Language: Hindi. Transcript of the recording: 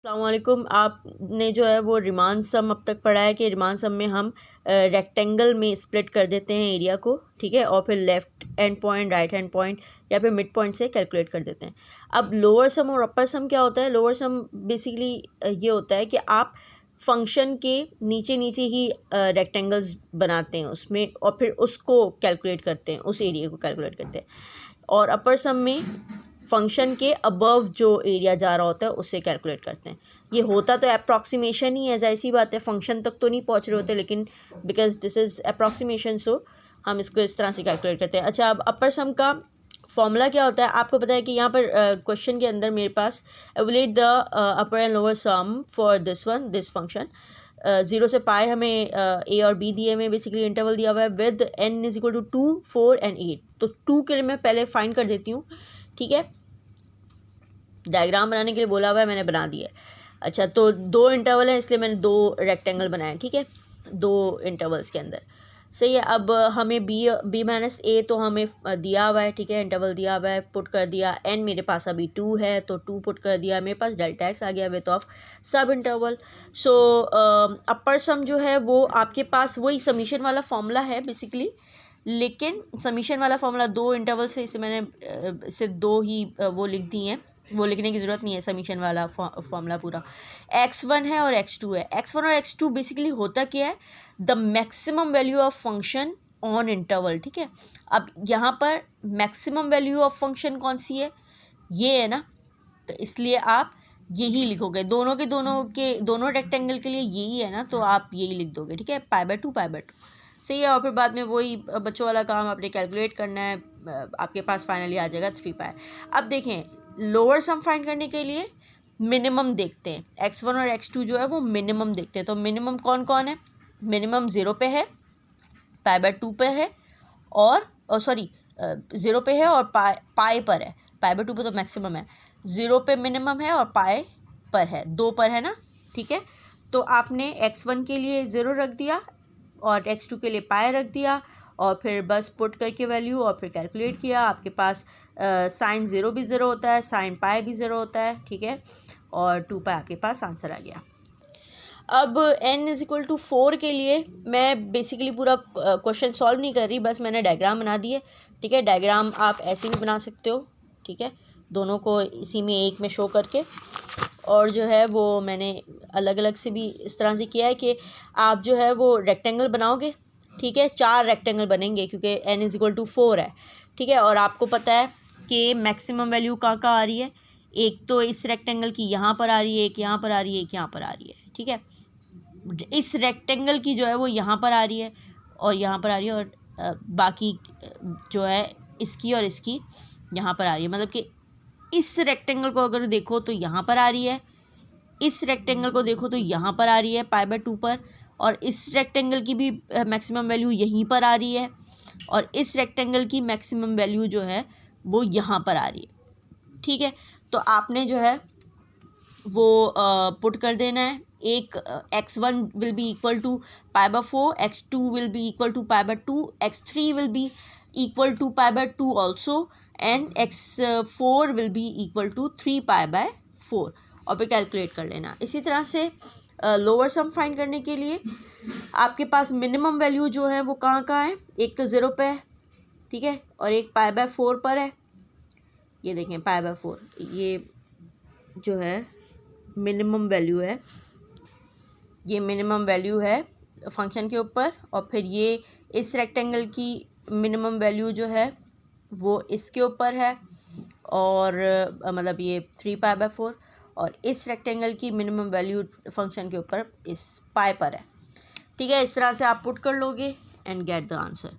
अस्सलामुअलैकुम। आपने जो है वो रिमान सम अब तक पढ़ा है कि रिमान सम में हम रेक्टेंगल में स्प्लिट कर देते हैं एरिया को, ठीक है, और फिर left hand point, right hand point या फिर मिड पॉइंट से कैलकुलेट कर देते हैं। अब लोअर सम और अपर सम क्या होता है? लोअर सम बेसिकली ये होता है कि आप फंक्शन के नीचे नीचे ही रेक्टेंगल्स बनाते हैं उसमें और फिर उसको कैलकुलेट करते हैं, उस एरिया को कैलकुलेट करते हैं। और अपर सम में फंक्शन के अबव जो एरिया जा रहा होता है उससे कैलकुलेट करते हैं। ये होता तो अप्रॉक्सीमेशन ही है, ज़ाहिर सी बात है, फंक्शन तक तो नहीं पहुंच रहे होते, लेकिन बिकॉज दिस इज़ अप्रॉक्सीमेशन सो हम इसको इस तरह से कैलकुलेट करते हैं। अच्छा, अब अपर सम का फॉर्मूला क्या होता है? आपको पता है कि यहाँ पर क्वेश्चन के अंदर मेरे पास evaluate the upper and lower sum for this function 0 से पाई हमें ए और बी दिए में बेसिकली इंटरवल दिया हुआ है with n is equal to 2, 4 and 8। तो 2 के लिए मैं पहले फाइंड कर देती हूँ, ठीक है। डायग्राम बनाने के लिए बोला हुआ है, मैंने बना दिया है। अच्छा, तो 2 इंटरवल है इसलिए मैंने 2 रेक्टेंगल बनाए, ठीक है, 2 इंटरवल्स के अंदर। सही है। अब हमें बी माइनस ए तो हमें दिया हुआ है, ठीक है, इंटरवल दिया हुआ है, पुट कर दिया। एन मेरे पास अभी 2 है तो 2 पुट कर दिया, मेरे पास डेल्टा एक्स आ गया विथ ऑफ सब इंटरवल। सो अपर सम जो है वो आपके पास वही समीशन वाला फॉर्मूला है बेसिकली, लेकिन समीशन वाला फॉर्मूला 2 इंटरवल से इसे मैंने सिर्फ 2 ही वो लिख दी हैं, वो लिखने की ज़रूरत नहीं है। समीशन वाला फॉर्मूला पूरा x1 है और x2 है। x1 और x2 बेसिकली होता क्या है? The maximum value of function on interval, ठीक है। अब यहाँ पर मैक्सिमम वैल्यू ऑफ फंक्शन कौन सी है? ये है ना, तो इसलिए आप यही लिखोगे। दोनों रेक्टेंगल के लिए यही है ना, तो आप यही लिख दोगे, ठीक है, π/2 π/2। सही है। और फिर बाद में वही बच्चों वाला काम आपने कैलकुलेट करना है, आपके पास फाइनली आ जाएगा 3 पाई। अब देखें, लोअर सम फाइंड करने के लिए मिनिमम देखते हैं। x1 और x2 जो है वो मिनिमम देखते हैं। तो मिनिमम कौन कौन है? मिनिमम 0 पे है, π/2 पर है, और 0 पे है और पाई पर है। π/2 पे तो मैक्सिमम है, 0 पे मिनिमम है और पाई पर है, 2 पर है ना, ठीक है। तो आपने x1 के लिए 0 रख दिया और x2 के लिए पाई रख दिया और फिर बस पुट करके वैल्यू और फिर कैलकुलेट किया। आपके पास साइन 0 भी 0 होता है, साइन पाई भी 0 होता है, ठीक है, और 2 पाई आपके पास आंसर आ गया। अब n इज इक्वल टू 4 के लिए मैं बेसिकली पूरा क्वेश्चन सॉल्व नहीं कर रही, बस मैंने डायग्राम बना दिए, ठीक है। डायग्राम आप ऐसे भी बना सकते हो, ठीक है, दोनों को इसी में एक में शो करके। और जो है वो मैंने अलग अलग से भी इस तरह से किया है कि आप जो है वो रेक्टेंगल बनाओगे, ठीक है, 4 रेक्टेंगल बनेंगे क्योंकि n इज इक्वल टू 4 है, ठीक है। और आपको पता है कि मैक्सिमम वैल्यू कहाँ आ रही है? एक तो इस रेक्टेंगल की यहाँ पर आ रही है, एक यहाँ पर आ रही है, एक यहाँ पर आ रही है, ठीक है। इस रेक्टेंगल की जो है वो यहाँ पर आ रही है और यहाँ पर आ रही है, और बाकी जो है इसकी और इसकी यहाँ पर आ रही है। मतलब कि इस रेक्टेंगल को अगर देखो तो यहाँ पर आ रही है, इस रेक्टेंगल को देखो तो यहाँ पर आ रही है π/2 पर, और इस रेक्टेंगल की भी मैक्सिमम वैल्यू यहीं पर आ रही है, और इस रेक्टेंगल की मैक्सिमम वैल्यू जो है वो यहाँ पर आ रही है, ठीक है। तो आपने जो है वो पुट कर देना है। एक x1 will be equal to π/4, x2 will be equal to π/2, x3 will be equal to π/2 also, and x4 will be equal to 3π/4, और फिर कैलकुलेट कर लेना। इसी तरह से लोअर सम फाइंड करने के लिए आपके पास मिनिमम वैल्यू जो है वो कहाँ है? एक तो 0 पे है, ठीक है, और एक π/4 पर है। ये देखें π/4, ये जो है मिनिमम वैल्यू है, ये मिनिमम वैल्यू है फंक्शन के ऊपर। और फिर ये इस रेक्टेंगल की मिनिमम वैल्यू जो है वो इसके ऊपर है, और मतलब ये 3π/4, और इस रेक्टेंगल की मिनिमम वैल्यू फंक्शन के ऊपर इस पाई पर है, ठीक है। इस तरह से आप पुट कर लोगे एंड गेट द आंसर।